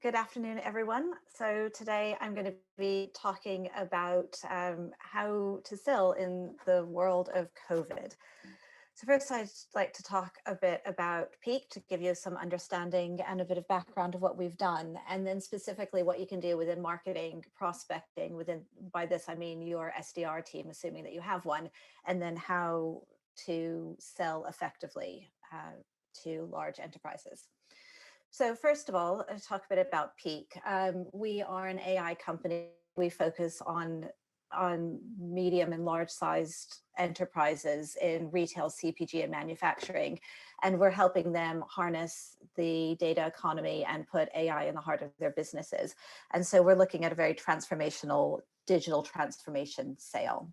Good afternoon, everyone. So today I'm going to be talking about how to sell in the world of COVID. So first, I'd like to talk a bit about Peak to give you some understanding and a bit of background of what we've done, and then specifically what you can do within marketing, prospecting, by this I mean your SDR team, assuming that you have one, and then how to sell effectively to large enterprises. So first of all, I'll talk a bit about Peak. We are an AI company. We focus on medium and large-sized enterprises in retail, CPG, and manufacturing, and we're helping them harness the data economy and put AI in the heart of their businesses. And so we're looking at a very transformational digital transformation sale.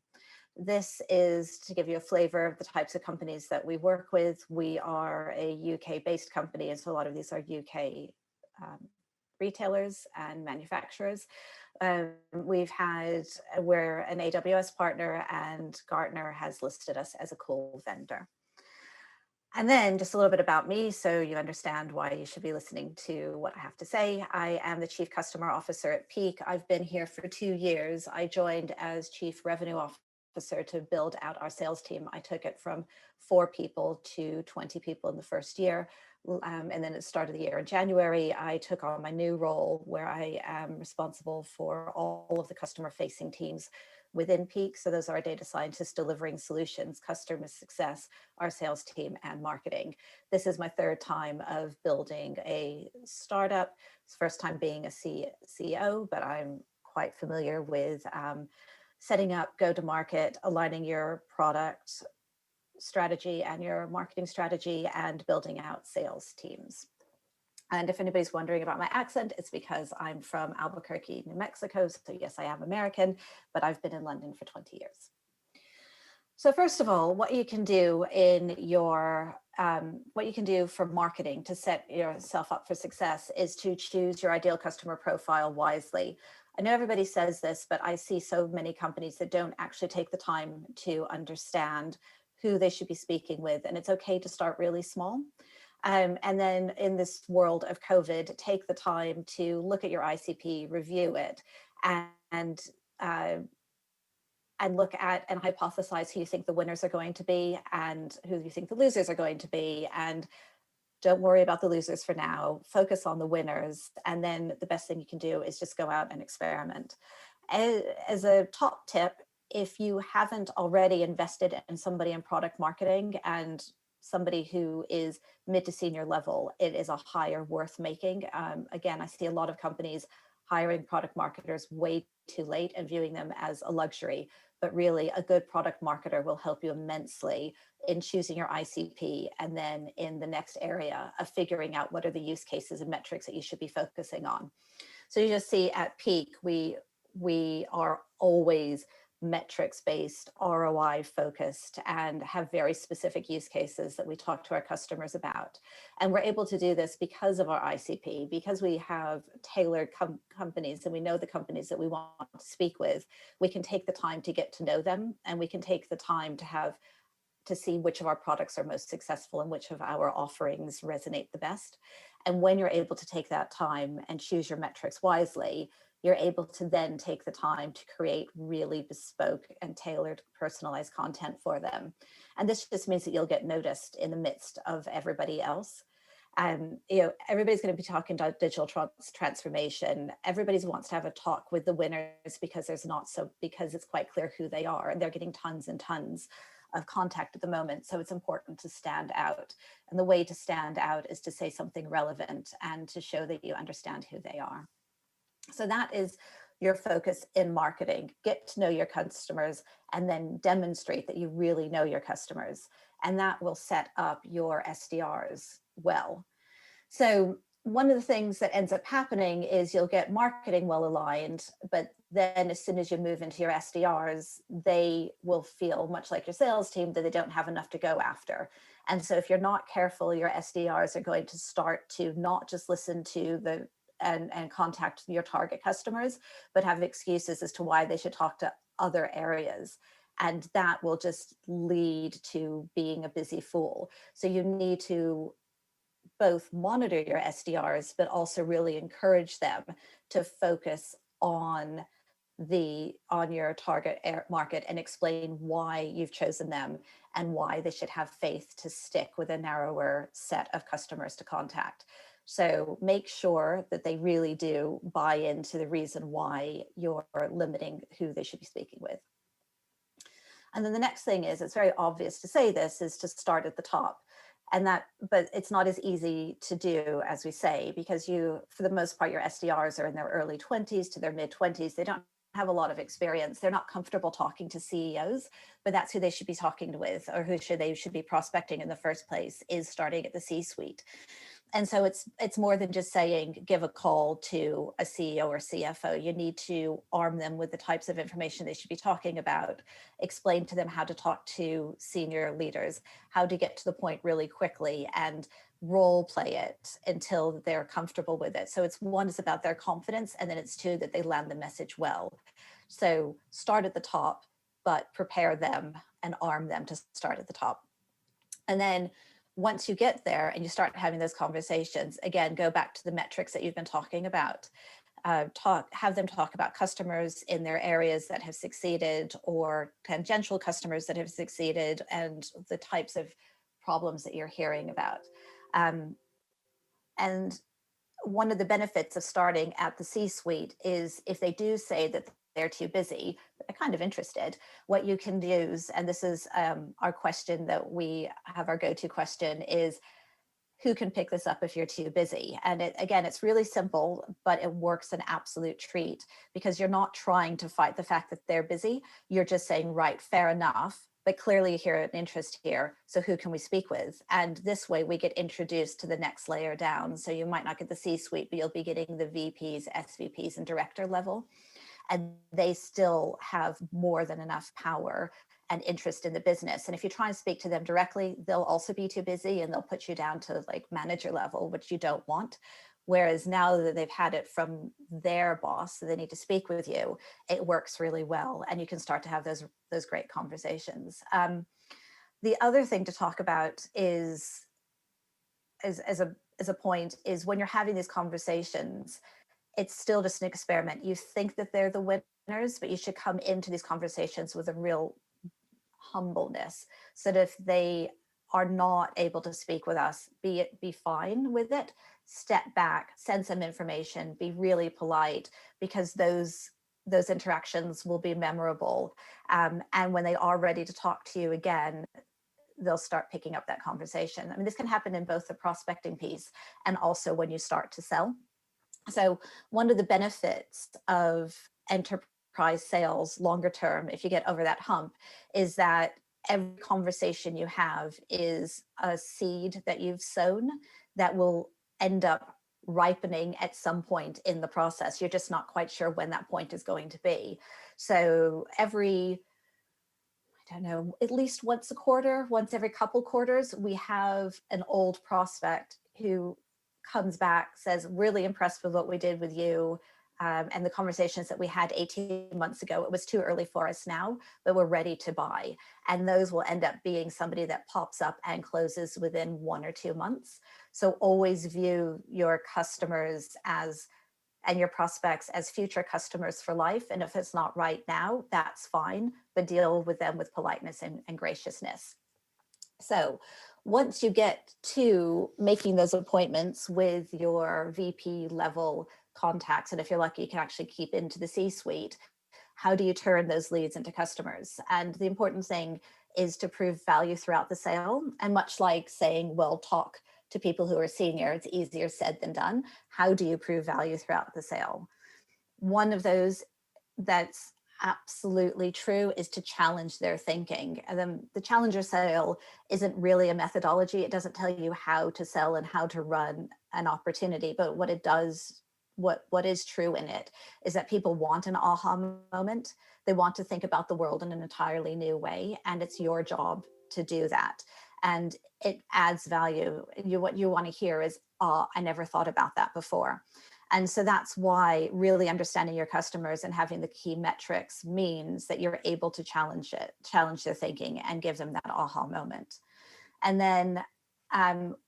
This is to give you a flavor of the types of companies that we work with. We are a UK-based company, and so a lot of these are UK retailers and manufacturers. We're an AWS partner, and Gartner has listed us as a cool vendor. And then just a little bit about me, so you understand why you should be listening to what I have to say. I am the Chief Customer Officer at Peak. I've been here for 2 years. I joined as Chief Revenue Officer to build out our sales team. I took it from 4 people to 20 people in the first year. And then at the start of the year in January, I took on my new role where I am responsible for all of the customer-facing teams within Peak. So those are our data scientists delivering solutions, customer success, our sales team, and marketing. This is my 3rd time of building a startup. It's first time being a CEO, but I'm quite familiar with setting up, go-to-market, aligning your product strategy and your marketing strategy, and building out sales teams. And if anybody's wondering about my accent, it's because I'm from Albuquerque, New Mexico. So yes, I am American, but I've been in London for 20 years. So first of all, what you can do for marketing to set yourself up for success is to choose your ideal customer profile wisely. I know everybody says this, but I see so many companies that don't actually take the time to understand who they should be speaking with. And it's okay to start really small. And then in this world of COVID, take the time to look at your ICP, review it, and look at and hypothesize who you think the winners are going to be and who you think the losers are going to be. And don't worry about the losers for now. Focus on the winners. And then the best thing you can do is just go out and experiment. As a top tip, if you haven't already invested in somebody in product marketing and somebody who is mid to senior level, it is a hire worth making. Again, I see a lot of companies hiring product marketers way too late and viewing them as a luxury, but really a good product marketer will help you immensely in choosing your ICP, and then in the next area of figuring out what are the use cases and metrics that you should be focusing on. So you just see at Peak, we are always metrics-based, ROI-focused, and have very specific use cases that we talk to our customers about. And we're able to do this because of our ICP, because we have tailored companies and we know the companies that we want to speak with. We can take the time to get to know them, and we can take the time to see which of our products are most successful and which of our offerings resonate the best. And when you're able to take that time and choose your metrics wisely, you're able to then take the time to create really bespoke and tailored personalized content for them. And this just means that you'll get noticed in the midst of everybody else. Everybody's going to be talking about digital transformation. Everybody wants to have a talk with the winners because it's quite clear who they are, and they're getting tons and tons of contact at the moment. So it's important to stand out. And the way to stand out is to say something relevant and to show that you understand who they are. So that is your focus in marketing. Get to know your customers and then demonstrate that you really know your customers. And that will set up your SDRs well. So one of the things that ends up happening is you'll get marketing well aligned, but then as soon as you move into your SDRs, they will feel much like your sales team that they don't have enough to go after. And so if you're not careful, your SDRs are going to start to not just listen to and contact your target customers, but have excuses as to why they should talk to other areas. And that will just lead to being a busy fool. So you need to both monitor your SDRs, but also really encourage them to focus on your target market and explain why you've chosen them and why they should have faith to stick with a narrower set of customers to contact. So make sure that they really do buy into the reason why you're limiting who they should be speaking with. And then the next thing is, it's very obvious to say this, is to start at the top. But it's not as easy to do as we say, because for the most part, your SDRs are in their early 20s to their mid 20s. They don't have a lot of experience. They're not comfortable talking to CEOs, but that's who they should be talking with, or they should be prospecting in the first place, is starting at the C-suite. And so it's more than just saying, give a call to a CEO or CFO. You need to arm them with the types of information they should be talking about, explain to them how to talk to senior leaders, how to get to the point really quickly, and role play it until they're comfortable with it. So it's about their confidence, and then it's two, that they land the message well. So start at the top, but prepare them and arm them to start at the top. And then once you get there and you start having those conversations, again, go back to the metrics that you've been talking about. Have them talk about customers in their areas that have succeeded, or tangential customers that have succeeded, and the types of problems that you're hearing about. And one of the benefits of starting at the C-suite is, if they do say that they're too busy, but they're kind of interested, what you can use, and this is our question that we have, our go-to question is, who can pick this up if you're too busy? And again, it's really simple, but it works an absolute treat, because you're not trying to fight the fact that they're busy. You're just saying, right, fair enough, but clearly you hear an interest here. So who can we speak with? And this way we get introduced to the next layer down. So you might not get the C-suite, but you'll be getting the VPs, SVPs, and director level. And they still have more than enough power and interest in the business. And if you try and speak to them directly, they'll also be too busy, and they'll put you down to like manager level, which you don't want. Whereas now that they've had it from their boss, so they need to speak with you, it works really well, and you can start to have those great conversations. The other thing to talk about is, as a point, is when you're having these conversations, it's still just an experiment. You think that they're the winners, but you should come into these conversations with a real humbleness, so that if they are not able to speak with us, be fine with it, step back, send some information, be really polite, because those interactions will be memorable. And when they are ready to talk to you again, they'll start picking up that conversation. I mean, this can happen in both the prospecting piece and also when you start to sell. So one of the benefits of enterprise sales longer term, if you get over that hump, is that every conversation you have is a seed that you've sown that will end up ripening at some point in the process. You're just not quite sure when that point is going to be. So every, I don't know, at least once a quarter, once every couple quarters, we have an old prospect who comes back, says, really impressed with what we did with you. And the conversations that we had 18 months ago, it was too early for us now, but we're ready to buy. And those will end up being somebody that pops up and closes within 1 or 2 months. So always view your customers and your prospects as future customers for life. And if it's not right now, that's fine, but deal with them with politeness and graciousness. So once you get to making those appointments with your VP level contacts, and if you're lucky, you can actually keep into the C-suite, how do you turn those leads into customers? And the important thing is to prove value throughout the sale. And much like saying, well, talk to people who are senior, it's easier said than done. How do you prove value throughout the sale? One of those that's absolutely true is to challenge their thinking. And then the challenger sale isn't really a methodology. It doesn't tell you how to sell and how to run an opportunity, but what it does, what is true in it, is that people want an aha moment. They want to think about the world in an entirely new way, and it's your job to do that. And it adds value. What you want to hear is, oh, I never thought about that before. And so that's why really understanding your customers and having the key metrics means that you're able to challenge their thinking and give them that aha moment. And then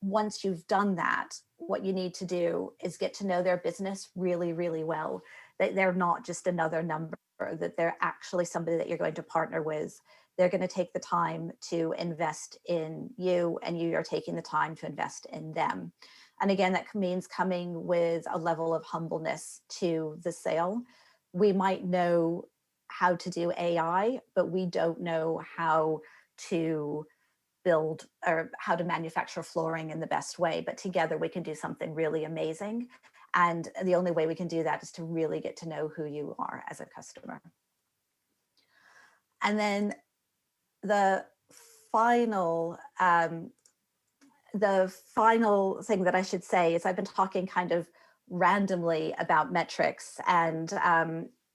once you've done that, what you need to do is get to know their business really, really well. That they're not just another number, that they're actually somebody that you're going to partner with. They're going to take the time to invest in you, and you are taking the time to invest in them. And again, that means coming with a level of humbleness to the sale. We might know how to do AI, but we don't know how to build or how to manufacture flooring in the best way. But together we can do something really amazing. And the only way we can do that is to really get to know who you are as a customer. And then the final thing that I should say is I've been talking kind of randomly about metrics, and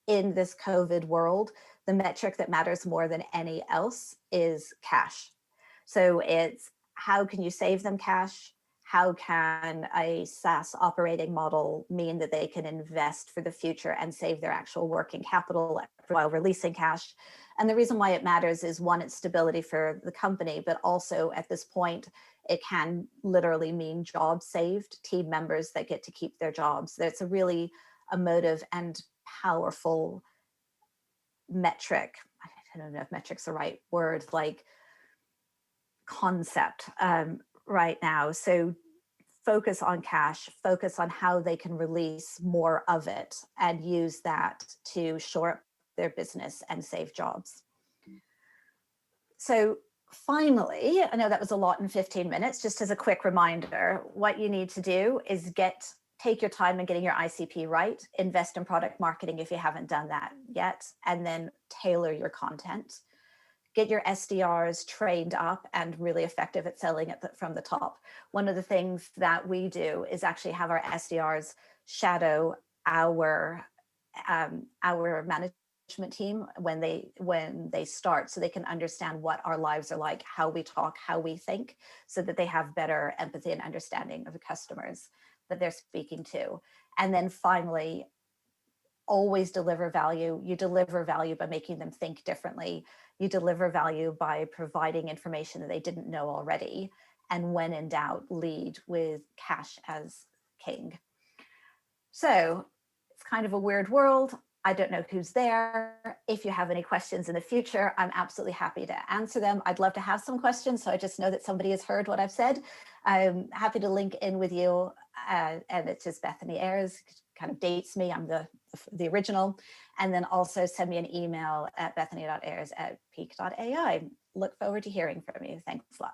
in this COVID world, the metric that matters more than any else is cash. So it's how can you save them cash? How can a SaaS operating model mean that they can invest for the future and save their actual working capital while releasing cash? And the reason why it matters is, one, it's stability for the company, but also at this point, it can literally mean jobs saved, team members that get to keep their jobs. That's a really emotive and powerful metric. I don't know if metric's the right word, like concept right now. So focus on cash, focus on how they can release more of it and use that to shore up their business and save jobs. So finally, I know that was a lot in 15 minutes, just as a quick reminder, what you need to do is take your time in getting your ICP right, invest in product marketing if you haven't done that yet, and then tailor your content. Get your SDRs trained up and really effective at selling it from the top. One of the things that we do is actually have our SDRs shadow our management team when they start, so they can understand what our lives are like, how we talk, how we think, so that they have better empathy and understanding of the customers that they're speaking to. And then finally, always deliver value. You deliver value by making them think differently. You deliver value by providing information that they didn't know already. And when in doubt, lead with cash as king. So it's kind of a weird world. I don't know who's there. If you have any questions in the future, I'm absolutely happy to answer them. I'd love to have some questions, so I just know that somebody has heard what I've said. I'm happy to link in with you, and it's just Bethany Ayers, kind of dates me. I'm the original. And then also send me an email at bethany.ayers@peak.ai. Look forward to hearing from you. Thanks a lot.